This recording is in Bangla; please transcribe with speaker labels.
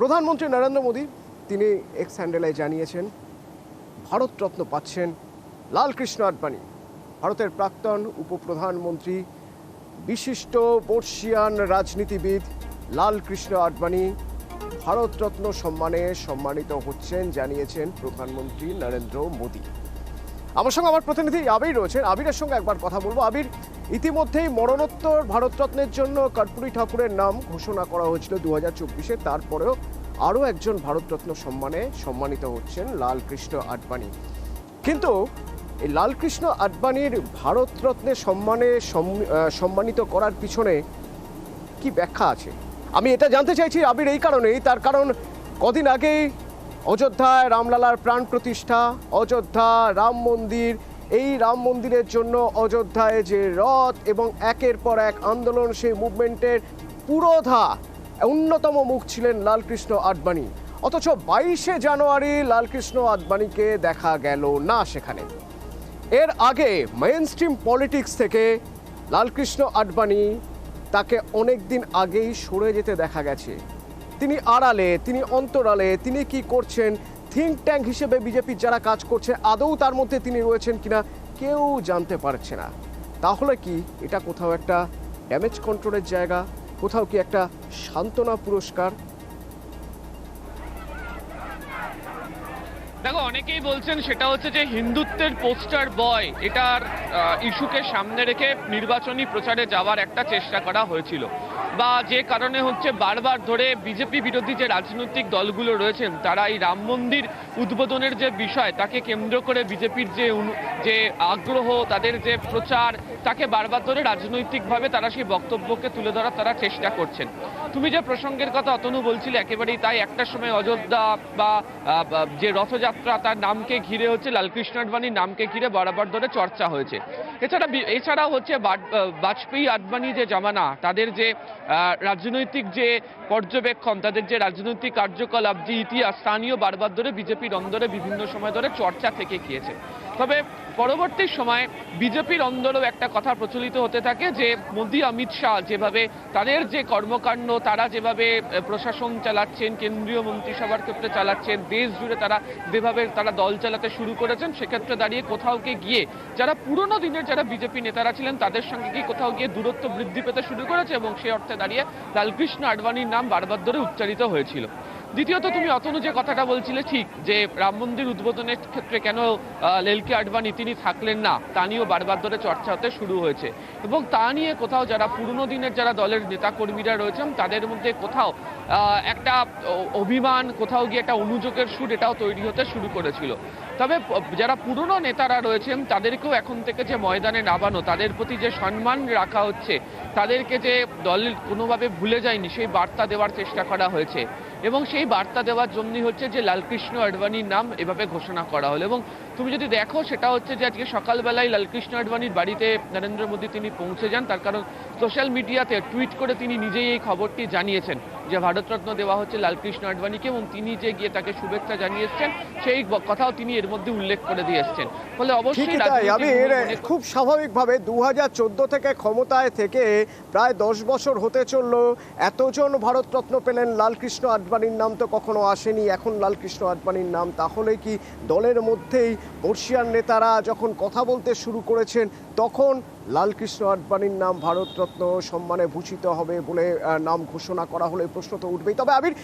Speaker 1: প্রধানমন্ত্রী নরেন্দ্র মোদী তিনি এক্স হ্যান্ডেলে জানিয়েছেন ভারতরত্ন পাচ্ছেন লালকৃষ্ণ আডবাণী। ভারতের প্রাক্তন উপপ্রধানমন্ত্রী বিশিষ্ট বর্ষিয়ান রাজনীতিবিদ লালকৃষ্ণ আডবাণী ভারতরত্ন সম্মানে সম্মানিত হচ্ছেন জানিয়েছেন প্রধানমন্ত্রী নরেন্দ্র মোদী। আমার সঙ্গে আমার প্রতিনিধি আবির রয়েছেন, আবিরের সঙ্গে একবার কথা বলবো। আবির, ইতিমধ্যেই মরণোত্তর ভারতরত্নের জন্য কর্পূরী ঠাকুরের নাম ঘোষণা করা হয়েছিল 2024-এ, তারপরেও আরও একজন ভারতরত্ন সম্মানে সম্মানিত হচ্ছেন লালকৃষ্ণ আডবাণী। কিন্তু এই লালকৃষ্ণ আডবাণীর ভারতরত্নের সম্মানে সম্মানিত করার পিছনে কি ব্যাখ্যা আছে আমি এটা জানতে চাইছি আবির, এই কারণেই, তার কারণ কদিন আগেই অযোধ্যায় রামলালার প্রাণ প্রতিষ্ঠা, অযোধ্যা রাম মন্দির, এই রাম মন্দিরের জন্য অযোধ্যায় যে রথ এবং একের পর এক আন্দোলন, সেই মুভমেন্টের পুরোধা অন্যতম মুখ ছিলেন লালকৃষ্ণ আডবাণী। অথচ 22শে জানুয়ারি লালকৃষ্ণ আডবাণীকে দেখা গেল না সেখানে। এর আগে মেইনস্ট্রিম পলিটিক্স থেকে লালকৃষ্ণ আডবাণী তাকে অনেক দিন আগেই সরে যেতে দেখা গেছে। তিনি আড়ালে, তিনি অন্তরালে, তিনি কি করছেন, থিঙ্ক ট্যাঙ্ক হিসেবে বিজেপির যারা কাজ করছে আদৌ তার মধ্যে তিনি রয়েছেন কিনা কেউ জানতে পারছে না। তাহলে কি এটা কোথাও একটা ড্যামেজ কন্ট্রোলের জায়গা, কোথাও কি একটা সান্ত্বনা পুরস্কার?
Speaker 2: দেখো, অনেকেই বলছেন সেটা হচ্ছে যে হিন্দুত্বের পোস্টার বয়, এটার ইস্যুকে সামনে রেখে নির্বাচনী প্রচারে যাওয়ার একটা চেষ্টা করা হয়েছিল, বা যে কারণে হচ্ছে বারবার ধরে বিজেপি বিরোধী যে রাজনৈতিক দলগুলো রয়েছেন তারা এই রাম মন্দির উদ্বোধনের যে বিষয় তাকে কেন্দ্র করে বিজেপির যে আগ্রহ, তাদের যে প্রচার, তাকে বারবার ধরে রাজনৈতিকভাবে তারা সেই বক্তব্যকে তুলে ধরার তারা চেষ্টা করছেন। তুমি যে প্রসঙ্গের কথা অতনু বলছিলে একেবারেই তাই। একটা সময় অযোধ্যা বা যে রথযাত্রা তার নামকে ঘিরে হচ্ছে লালকৃষ্ণ আডবাণীর নামকে ঘিরে বরাবর ধরে চর্চা হয়েছে। এছাড়াও হচ্ছে বাজপেয়ী আডবাণী যে জামানা, তাদের যে রাজনৈতিক যে পর্যবেক্ষণ, তাদের যে রাজনৈতিক কার্যকলাপ, যে ইতিহাস, স্থানীয় বারবার ধরে বিজেপির অন্দরে বিভিন্ন সময় ধরে চর্চা থেকে গিয়েছে। তবে পরবর্তী সময়ে বিজেপির অন্দরেও একটা কথা প্রচলিত হতে থাকে যে মোদী অমিত শাহ যেভাবে তাদের যে কর্মকাণ্ড, তারা যেভাবে প্রশাসন চালাচ্ছেন, কেন্দ্রীয় মন্ত্রিসভার ক্ষেত্রে চালাচ্ছেন, দেশ জুড়ে তারা যেভাবে তারা দল চালাতে শুরু করেছেন, সেক্ষেত্রে দাঁড়িয়ে কোথাও গিয়ে যারা পুরনো দিনের যারা বিজেপি নেতারা ছিলেন তাদের সঙ্গে গিয়ে কোথাও গিয়ে দূরত্ব বৃদ্ধি পেতে শুরু করেছে, এবং সেই অর্থে দাঁড়িয়ে লালকৃষ্ণ আডবাণীর নাম বারবার ধরে উচ্চারিত হয়েছিল। দ্বিতীয়ত, তুমি অতনু যে কথাটা বলছিলে ঠিক, যে রাম মন্দির উদ্বোধনের ক্ষেত্রে কেন লেলকে আডবাণী তিনি থাকলেন না, তা নিয়েও বারবার ধরে চর্চা হতে শুরু হয়েছে, এবং তা নিয়ে কোথাও যারা পুরনো দিনের যারা দলের নেতাকর্মীরা রয়েছেন তাদের মধ্যে কোথাও একটা অভিমান, কোথাও গিয়ে একটা অনুযোগের সুর এটাও তৈরি হতে শুরু করেছিল। তবে যারা পুরনো নেতারা রয়েছেন তাদেরকেও এখন থেকে যে ময়দানে নামানো, তাদের প্রতি যে সম্মান রাখা হচ্ছে, তাদেরকে যে দল কোনোভাবে ভুলে যায়নি সেই বার্তা দেওয়ার চেষ্টা করা হয়েছে, এবং সেই বার্তা দেওয়ার জন্যই হচ্ছে যে লালকৃষ্ণ আডবাণীর নাম এভাবে ঘোষণা করা হলো। এবং তুমি যদি দেখো সেটা হচ্ছে যে আজকে সকালবেলায় লালকৃষ্ণ আডবাণীর বাড়িতে নরেন্দ্র মোদী তিনি পৌঁছে যান, তার কারণ সোশ্যাল মিডিয়াতে টুইট করে তিনি নিজেই এই খবরটি জানিয়েছেন যে ভারতরত্ন দেওয়া হচ্ছে লালকৃষ্ণ আডবাণীকে, এবং তিনি যে গিয়ে তাকে শুভেচ্ছা জানিয়ে এসছেন সেই কথাও তিনি এর মধ্যে উল্লেখ করে দিয়ে এসছেন। ফলে অবশ্যই
Speaker 1: খুব স্বাভাবিকভাবে 2014 থেকে ক্ষমতায় থেকে প্রায় 10 বছর হতে চলল, এতজন ভারতরত্ন পেলেন, লালকৃষ্ণ আডবাণীর নাম তো কখনো আসেনি, এখন লালকৃষ্ণ আডবাণীর নাম। তাহলে কি দলের মধ্যেই বর্ষিয়ান নেতারা যখন কথা বলতে শুরু করেছেন তখন লালকৃষ্ণ আডবাণীর নাম ভারতরত্ন সম্মানে ভূষিত হবে বলে নাম ঘোষণা করা হলে প্রশ্ন তো উঠবেই। তবে আবির,